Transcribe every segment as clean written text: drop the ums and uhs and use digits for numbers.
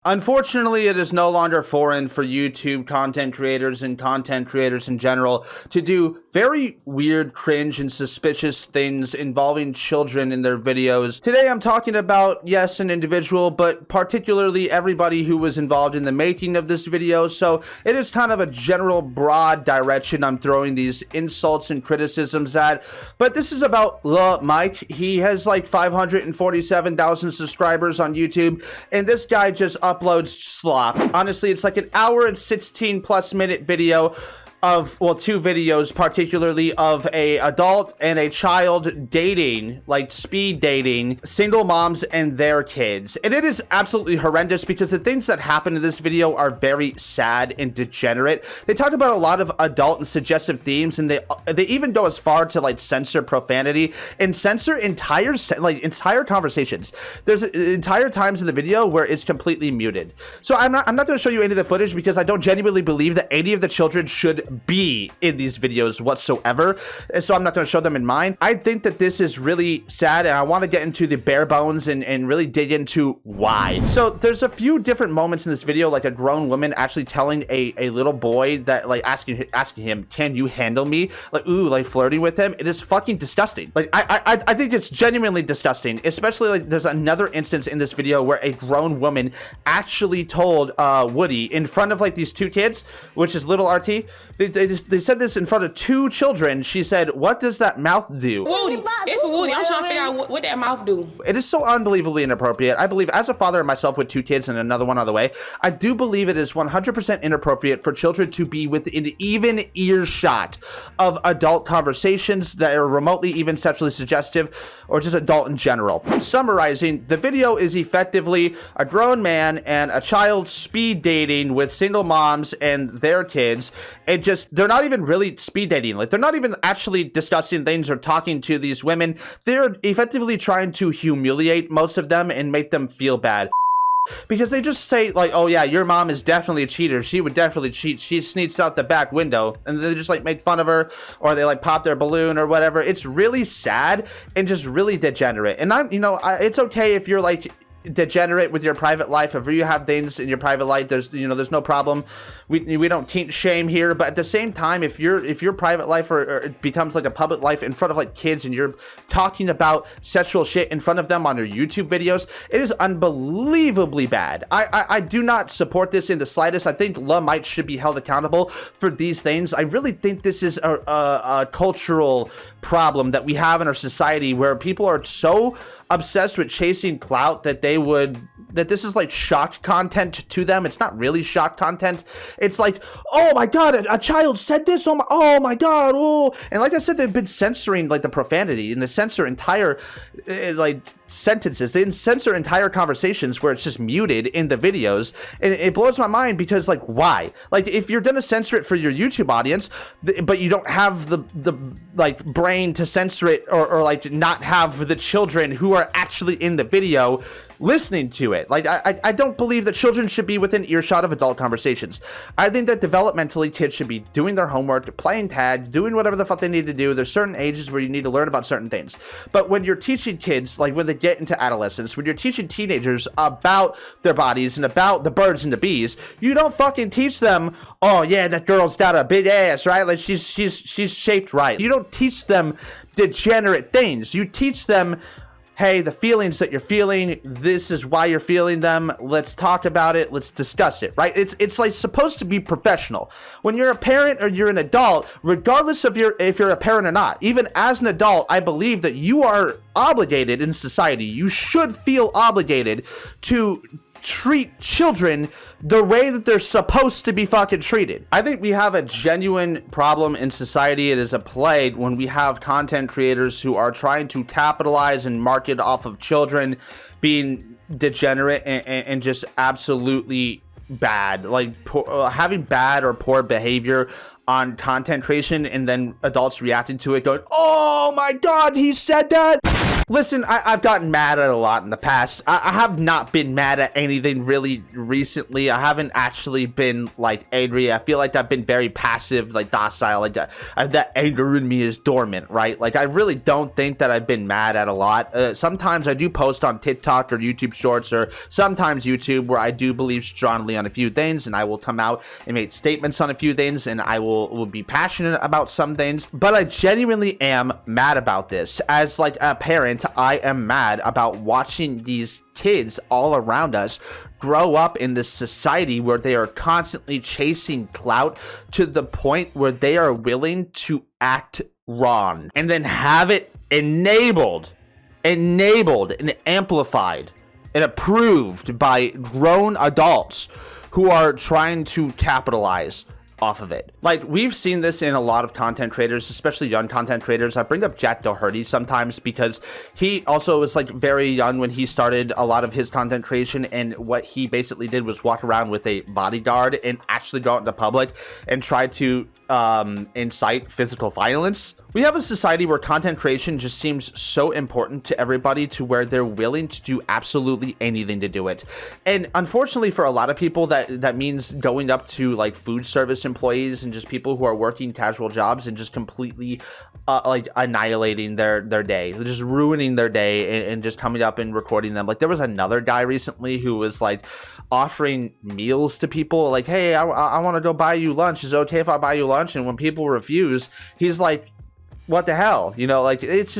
Unfortunately, it is no longer foreign for YouTube content creators and content creators in general to do very weird, cringe, and suspicious things involving children in their videos. Today, I'm talking about, yes, an individual, but particularly everybody who was involved in the making of this video. So it is kind of a general broad direction I'm throwing these insults and criticisms at. But this is about Mike. He has like 547,000 subscribers on YouTube, and this guy just uploads slop. Honestly, it's like an hour and 16 plus minute video of, well, two videos particularly of a adult and a child dating, like speed dating, single moms and their kids. And it is absolutely horrendous because the things that happen in this video are very sad and degenerate. They talked about a lot of adult and suggestive themes, and they even go as far to like censor profanity and censor entire conversations. There's entire times in the video where it's completely muted. So I'm not going to show you any of the footage because I don't genuinely believe that any of the children should be in these videos whatsoever, and so I'm not going to show them in mine. I think that this is really sad, and I want to get into the bare bones and really dig into why. So there's a few different moments in this video, like a grown woman actually telling a little boy that, like, asking him, can you handle me? Like, ooh, like flirting with him. It is fucking disgusting. Like, I think it's genuinely disgusting, especially like there's another instance in this video where a grown woman actually told Woody in front of like these two kids, which is little RT. They said this in front of two children. She said, what does that mouth do? Woody. It's for Woody. I'm trying to figure out what that mouth do. It is so unbelievably inappropriate. I believe, as a father myself with two kids and another one on the way, I do believe it is 100% inappropriate for children to be within even earshot of adult conversations that are remotely even sexually suggestive or just adult in general. Summarizing, the video is effectively a grown man and a child speed dating with single moms and their kids. And just, they're not even really speed dating. Like, they're not even actually discussing things or talking to these women. They're effectively trying to humiliate most of them and make them feel bad. Because they just say, like, oh yeah, your mom is definitely a cheater. She would definitely cheat. She sneaks out the back window. And they just, like, make fun of her, or they, like, pop their balloon or whatever. It's really sad and just really degenerate. And it's okay if you're, like, degenerate with your private life. If you have things in your private life, there's no problem. We don't kink shame here, but at the same time, if your private life or it becomes like a public life in front of like kids, and you're talking about sexual shit in front of them on your YouTube videos, it is unbelievably bad. I do not support this in the slightest. I think Mike should be held accountable for these things. I really think this is a cultural problem that we have in our society, where people are so obsessed with chasing clout that this is like shock content to them. It's not really shock content. It's like, oh my god, a child said this, oh my god, oh. And like I said, they've been censoring like the profanity, and they censor entire like sentences. They censor entire conversations where it's just muted in the videos, and it blows my mind because, like, why? Like, if you're gonna censor it for your YouTube audience, but you don't have the like brain to censor it, or like not have the children who are actually in the video listening to it. Like, I don't believe that children should be within earshot of adult conversations. I think that developmentally kids should be doing their homework, playing tag, doing whatever the fuck they need to do. There's certain ages where you need to learn about certain things. But when you're teaching kids, like when they get into adolescence, when you're teaching teenagers about their bodies and about the birds and the bees, you don't fucking teach them, oh yeah, that girl's got a big ass, right? Like she's shaped right. You don't teach them degenerate things. You teach them, hey, the feelings that you're feeling, this is why you're feeling them. Let's talk about it. Let's discuss it, right? It's like supposed to be professional. When you're a parent or you're an adult, regardless of if you're a parent or not, even as an adult, I believe that you are obligated in society. You should feel obligated to treat children the way that they're supposed to be fucking treated. I think we have a genuine problem in society. It is a plague when we have content creators who are trying to capitalize and market off of children being degenerate and just absolutely bad, like having bad or poor behavior on content creation, and then adults reacting to it going, oh my god, he said that. Listen, I've gotten mad at a lot in the past. I have not been mad at anything really recently. I haven't actually been like angry. I feel like I've been very passive, like docile. Like that anger in me is dormant, right? Like I really don't think that I've been mad at a lot. Sometimes I do post on TikTok or YouTube Shorts or sometimes YouTube where I do believe strongly on a few things, and I will come out and make statements on a few things, and I will be passionate about some things. But I genuinely am mad about this. As like a parent, I am mad about watching these kids all around us grow up in this society where they are constantly chasing clout to the point where they are willing to act wrong and then have it enabled and amplified and approved by grown adults who are trying to capitalize off of it. Like, we've seen this in a lot of content creators, especially young content creators. I bring up Jack Doherty sometimes because he also was like very young when he started a lot of his content creation, and what he basically did was walk around with a bodyguard and actually go out into public and try to incite physical violence. We have a society where content creation just seems so important to everybody to where they're willing to do absolutely anything to do it. And unfortunately for a lot of people, that means going up to like food service employees and just people who are working casual jobs and just completely like annihilating their day. They're just ruining their day and just coming up and recording them. Like there was another guy recently who was like offering meals to people, like, hey, I want to go buy you lunch. Is it okay if I buy you lunch? And when people refuse, he's like, what the hell, you know? Like it's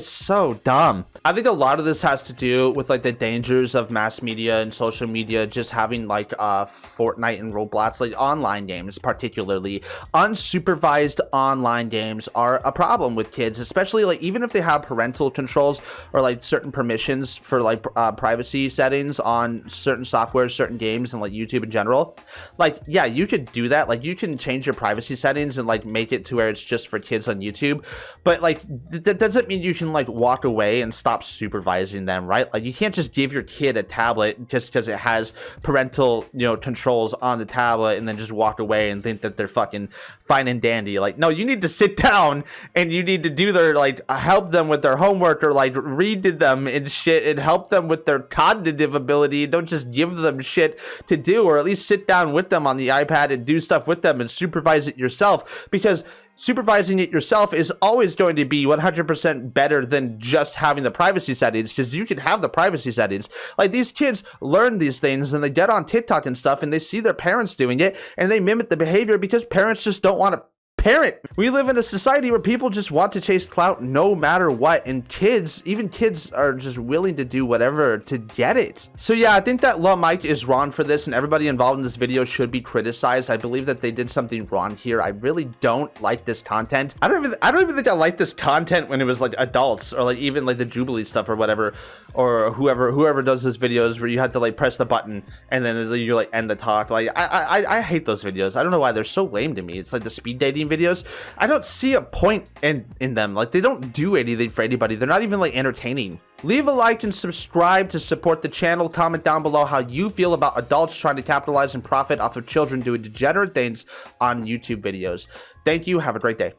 so dumb. I think a lot of this has to do with like the dangers of mass media and social media just having like Fortnite and Roblox, like online games, particularly unsupervised online games, are a problem with kids, especially like even if they have parental controls or like certain permissions for like privacy settings on certain software, certain games, and like YouTube in general. Like, yeah, you could do that. Like you can change your privacy settings and like make it to where it's just for kids on YouTube. But like that doesn't mean you can like walk away and stop supervising them, right? Like you can't just give your kid a tablet just because it has parental, you know, controls on the tablet and then just walk away and think that they're fucking fine and dandy. Like, no, you need to sit down and you need to do their like help them with their homework or like read to them and shit and help them with their cognitive ability. Don't just give them shit to do, or at least sit down with them on the iPad and do stuff with them and supervise it yourself, because supervising it yourself is always going to be 100% better than just having the privacy settings, because you can have the privacy settings. Like these kids learn these things and they get on TikTok and stuff and they see their parents doing it and they mimic the behavior because parents just don't want to parent. We live in a society where people just want to chase clout no matter what, and kids, even kids, are just willing to do whatever to get it. So yeah, I think that Lil Mike is wrong for this, and everybody involved in this video should be criticized. I believe that they did something wrong here. I really don't like this content. I don't even think I like this content when it was like adults, or like even like the Jubilee stuff or whatever, or whoever does those videos where you have to like press the button and then you like end the talk. Like I hate those videos. I don't know why they're so lame to me. It's like the speed dating videos. I don't see a point in them. Like they don't do anything for anybody. They're not even like entertaining. Leave a like and subscribe to support the channel. Comment down below how you feel about adults trying to capitalize and profit off of children doing degenerate things on YouTube videos. Thank you. Have a great day.